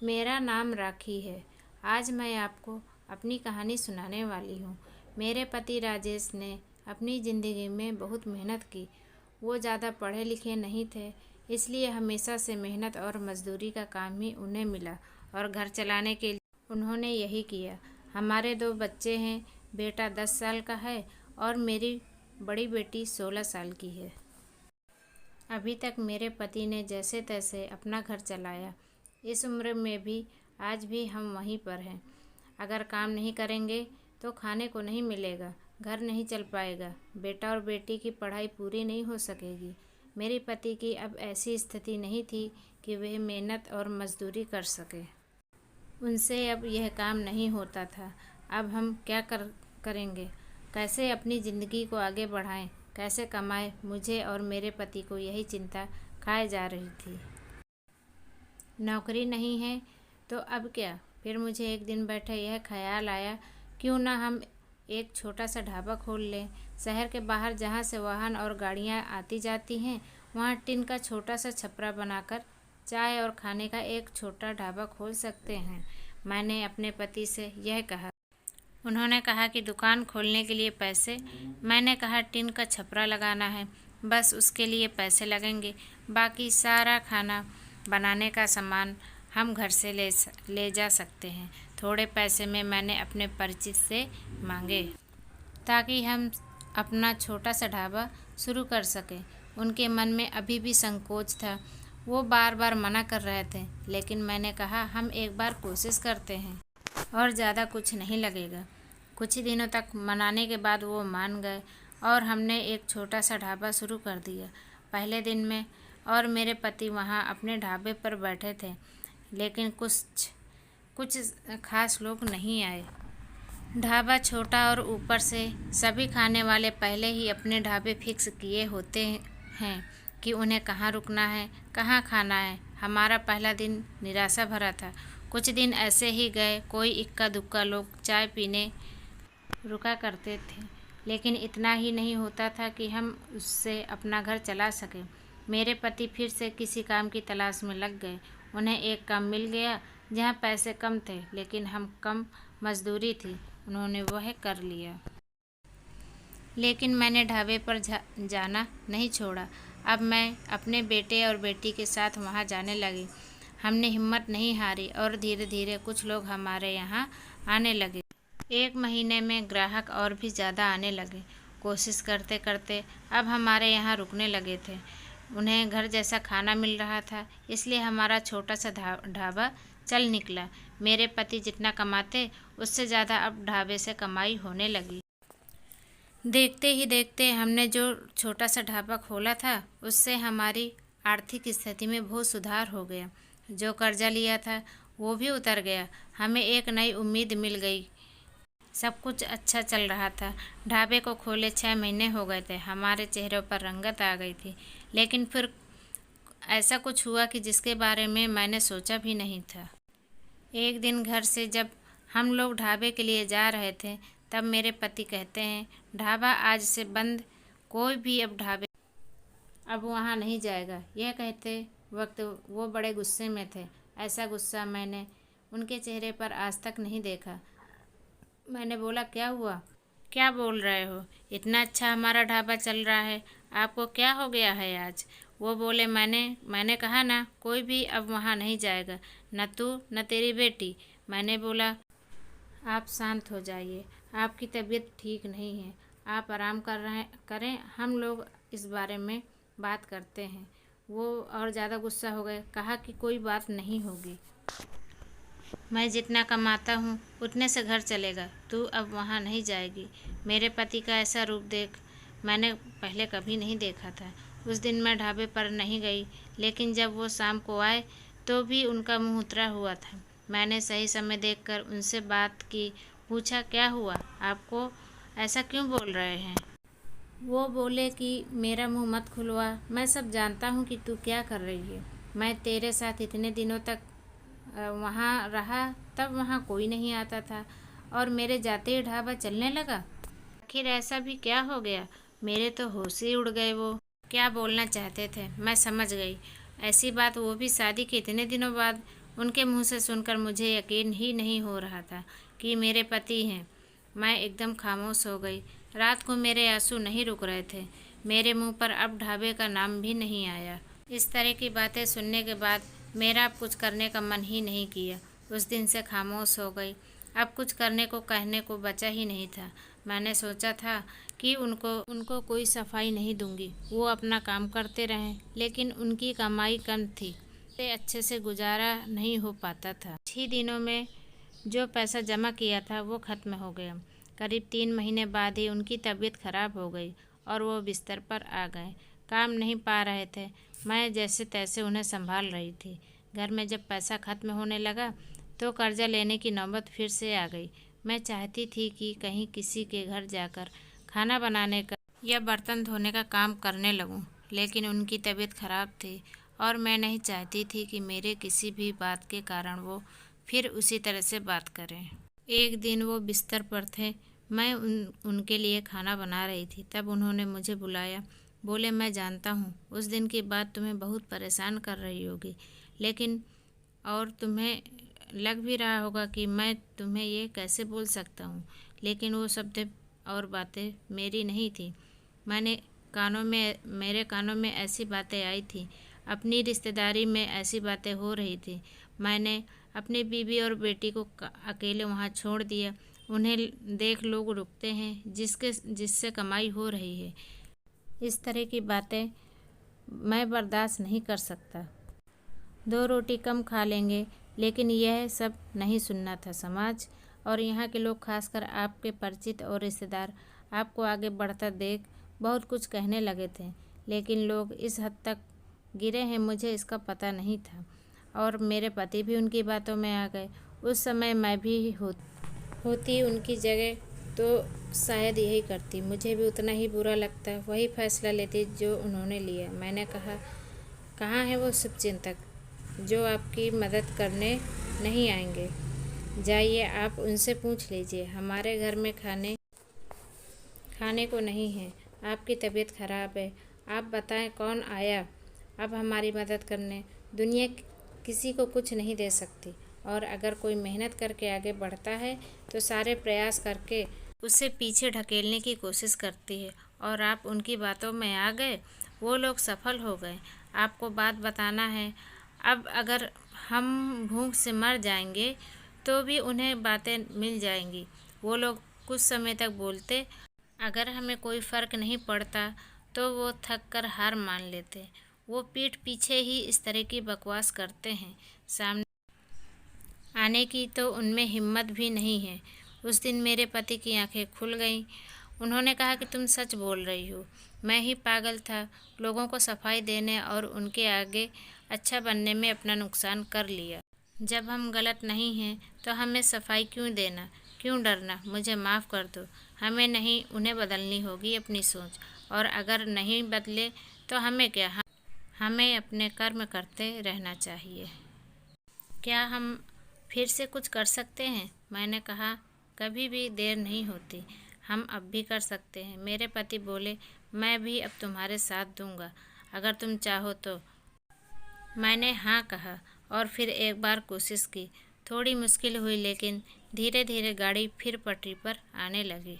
मेरा नाम राखी है। आज मैं आपको अपनी कहानी सुनाने वाली हूँ। मेरे पति राजेश ने अपनी ज़िंदगी में बहुत मेहनत की। वो ज़्यादा पढ़े लिखे नहीं थे, इसलिए हमेशा से मेहनत और मजदूरी का काम ही उन्हें मिला और घर चलाने के लिए उन्होंने यही किया। हमारे 2 बच्चे हैं। बेटा 10 साल का है और मेरी बड़ी बेटी 16 साल की है। अभी तक मेरे पति ने जैसे तैसे अपना घर चलाया। इस उम्र में भी आज भी हम वहीं पर हैं। अगर काम नहीं करेंगे तो खाने को नहीं मिलेगा, घर नहीं चल पाएगा, बेटा और बेटी की पढ़ाई पूरी नहीं हो सकेगी। मेरे पति की अब ऐसी स्थिति नहीं थी कि वह मेहनत और मजदूरी कर सके। उनसे अब यह काम नहीं होता था। अब हम क्या करेंगे? कैसे अपनी ज़िंदगी को आगे बढ़ाएं? कैसे कमाएं? मुझे और मेरे पति को यही चिंता खाए जा रही थी। नौकरी नहीं है तो अब क्या? फिर मुझे एक दिन बैठे यह ख्याल आया, क्यों ना हम एक छोटा सा ढाबा खोल लें। शहर के बाहर जहाँ से वाहन और गाड़ियाँ आती जाती हैं, वहाँ टिन का छोटा सा छपरा बनाकर चाय और खाने का एक छोटा ढाबा खोल सकते हैं। मैंने अपने पति से यह कहा। उन्होंने कहा कि दुकान खोलने के लिए पैसे। मैंने कहा टिन का छपरा लगाना है, बस उसके लिए पैसे लगेंगे। बाकी सारा खाना बनाने का सामान हम घर से ले जा सकते हैं। थोड़े पैसे में मैंने अपने परिचित से मांगे ताकि हम अपना छोटा सा ढाबा शुरू कर सकें। उनके मन में अभी भी संकोच था। वो बार बार मना कर रहे थे, लेकिन मैंने कहा हम एक बार कोशिश करते हैं और ज़्यादा कुछ नहीं लगेगा। कुछ ही दिनों तक मनाने के बाद वो मान गए और हमने एक छोटा सा ढाबा शुरू कर दिया। पहले दिन में और मेरे पति वहाँ अपने ढाबे पर बैठे थे, लेकिन कुछ खास लोग नहीं आए। ढाबा छोटा और ऊपर से सभी खाने वाले पहले ही अपने ढाबे फिक्स किए होते हैं कि उन्हें कहाँ रुकना है, कहाँ खाना है। हमारा पहला दिन निराशा भरा था। कुछ दिन ऐसे ही गए। कोई इक्का दुक्का लोग चाय पीने रुका करते थे, लेकिन इतना ही नहीं होता था कि हम उससे अपना घर चला सकें। मेरे पति फिर से किसी काम की तलाश में लग गए। उन्हें एक काम मिल गया जहाँ पैसे कम थे, लेकिन हम कम मजदूरी थी। उन्होंने वह कर लिया। लेकिन मैंने ढाबे पर जाना नहीं छोड़ा। अब मैं अपने बेटे और बेटी के साथ वहाँ जाने लगी। हमने हिम्मत नहीं हारी और धीरे धीरे कुछ लोग हमारे यहाँ आने लगे। 1 महीने में ग्राहक और भी ज़्यादा आने लगे। कोशिश करते करते अब हमारे यहाँ रुकने लगे थे। उन्हें घर जैसा खाना मिल रहा था, इसलिए हमारा छोटा सा ढाबा चल निकला। मेरे पति जितना कमाते उससे ज़्यादा अब ढाबे से कमाई होने लगी। देखते ही देखते हमने जो छोटा सा ढाबा खोला था, उससे हमारी आर्थिक स्थिति में बहुत सुधार हो गया। जो कर्जा लिया था वो भी उतर गया। हमें एक नई उम्मीद मिल गई। सब कुछ अच्छा चल रहा था। ढाबे को खोले 6 महीने हो गए थे। हमारे चेहरों पर रंगत आ गई थी। लेकिन फिर ऐसा कुछ हुआ कि जिसके बारे में मैंने सोचा भी नहीं था। एक दिन घर से जब हम लोग ढाबे के लिए जा रहे थे, तब मेरे पति कहते हैं, ढाबा आज से बंद, कोई भी अब वहाँ नहीं जाएगा। यह कहते वक्त वो बड़े गुस्से में थे। ऐसा गुस्सा मैंने उनके चेहरे पर आज तक नहीं देखा। मैंने बोला, क्या हुआ? क्या बोल रहे हो? इतना अच्छा हमारा ढाबा चल रहा है, आपको क्या हो गया है आज? वो बोले, मैंने कहा ना, कोई भी अब वहाँ नहीं जाएगा, न तू न तेरी बेटी। मैंने बोला, आप शांत हो जाइए, आपकी तबीयत ठीक नहीं है, आप आराम करें, हम लोग इस बारे में बात करते हैं। वो और ज़्यादा गुस्सा हो गए। कहा कि कोई बात नहीं होगी, मैं जितना कमाता हूँ उतने से घर चलेगा, तू अब वहाँ नहीं जाएगी। मेरे पति का ऐसा रूप देख मैंने पहले कभी नहीं देखा था। उस दिन मैं ढाबे पर नहीं गई, लेकिन जब वो शाम को आए तो भी उनका मुंह उतरा हुआ था। मैंने सही समय देखकर उनसे बात की। पूछा, क्या हुआ, आपको ऐसा क्यों बोल रहे हैं? वो बोले कि मेरा मुंह मत खुलवा, मैं सब जानता हूँ कि तू क्या कर रही है। मैं तेरे साथ इतने दिनों तक वहाँ रहा, तब वहाँ कोई नहीं आता था और मेरे जाते ही ढाबा चलने लगा। आखिर ऐसा भी क्या हो गया? मेरे तो होश ही उड़ गए। वो क्या बोलना चाहते थे मैं समझ गई। ऐसी बात वो भी शादी के इतने दिनों बाद। उनके मुंह से सुनकर मुझे यकीन ही नहीं हो रहा था कि मेरे पति हैं। मैं एकदम खामोश हो गई। रात को मेरे आंसू नहीं रुक रहे थे। मेरे मुंह पर अब ढाबे का नाम भी नहीं आया। इस तरह की बातें सुनने के बाद मेरा अब कुछ करने का मन ही नहीं किया। उस दिन से खामोश हो गई। अब कुछ करने को कहने को बचा ही नहीं था। मैंने सोचा था कि उनको कोई सफाई नहीं दूंगी, वो अपना काम करते रहें, लेकिन उनकी कमाई कम थी, अच्छे से गुजारा नहीं हो पाता था। 6 दिनों में जो पैसा जमा किया था वो खत्म हो गया। करीब 3 महीने बाद ही उनकी तबीयत खराब हो गई और वो बिस्तर पर आ गए। काम नहीं पा रहे थे। मैं जैसे तैसे उन्हें संभाल रही थी। घर में जब पैसा खत्म होने लगा तो कर्जा लेने की नौबत फिर से आ गई। मैं चाहती थी कि कहीं किसी के घर जाकर खाना बनाने का या बर्तन धोने का काम करने लगूं, लेकिन उनकी तबीयत खराब थी और मैं नहीं चाहती थी कि मेरे किसी भी बात के कारण वो फिर उसी तरह से बात करें। एक दिन वो बिस्तर पर थे। मैं उनके लिए खाना बना रही थी। तब उन्होंने मुझे बुलाया। बोले, मैं जानता हूँ उस दिन की बात तुम्हें बहुत परेशान कर रही होगी, लेकिन और तुम्हें लग भी रहा होगा कि मैं तुम्हें ये कैसे बोल सकता हूँ, लेकिन वो शब्द और बातें मेरी नहीं थी। मेरे कानों में ऐसी बातें आई थी। अपनी रिश्तेदारी में ऐसी बातें हो रही थी। मैंने अपनी बीवी और बेटी को अकेले वहाँ छोड़ दिया। उन्हें देख लोग रुकते हैं जिससे कमाई हो रही है। इस तरह की बातें मैं बर्दाश्त नहीं कर सकता। 2 रोटी कम खा लेंगे, लेकिन यह सब नहीं सुनना था। समाज और यहाँ के लोग, खासकर आपके परिचित और रिश्तेदार, आपको आगे बढ़ता देख बहुत कुछ कहने लगे थे, लेकिन लोग इस हद तक गिरे हैं मुझे इसका पता नहीं था। और मेरे पति भी उनकी बातों में आ गए। उस समय मैं भी होती उनकी जगह तो शायद यही करती। मुझे भी उतना ही बुरा लगता, वही फैसला लेती जो उन्होंने लिया। मैंने कहा, कहाँ है वो शुभचिंतक जो आपकी मदद करने नहीं आएंगे? जाइए, आप उनसे पूछ लीजिए। हमारे घर में खाने को नहीं है। आपकी तबीयत खराब है। आप बताएं कौन आया अब हमारी मदद करने? दुनिया किसी को कुछ नहीं दे सकती, और अगर कोई मेहनत करके आगे बढ़ता है तो सारे प्रयास करके उसे पीछे ढकेलने की कोशिश करती है। और आप उनकी बातों में आ गए। वो लोग सफल हो गए। आपको बात बताना है, अब अगर हम भूख से मर जाएंगे तो भी उन्हें बातें मिल जाएंगी। वो लोग कुछ समय तक बोलते, अगर हमें कोई फ़र्क नहीं पड़ता तो वो थक कर हार मान लेते। वो पीठ पीछे ही इस तरह की बकवास करते हैं। सामने आने की तो उनमें हिम्मत भी नहीं है। उस दिन मेरे पति की आंखें खुल गईं। उन्होंने कहा कि तुम सच बोल रही हो। मैं ही पागल था। लोगों को सफाई देने और उनके आगे अच्छा बनने में अपना नुकसान कर लिया। जब हम गलत नहीं हैं तो हमें सफाई क्यों देना, क्यों डरना? मुझे माफ़ कर दो। हमें नहीं, उन्हें बदलनी होगी अपनी सोच। और अगर नहीं बदले तो हमें क्या, हमें अपने कर्म करते रहना चाहिए। क्या हम फिर से कुछ कर सकते हैं? मैंने कहा, कभी भी देर नहीं होती। हम अब भी कर सकते हैं। मेरे पति बोले, मैं भी अब तुम्हारे साथ दूंगा अगर तुम चाहो तो। मैंने हाँ कहा और फिर एक बार कोशिश की। थोड़ी मुश्किल हुई, लेकिन धीरे धीरे गाड़ी फिर पटरी पर आने लगी।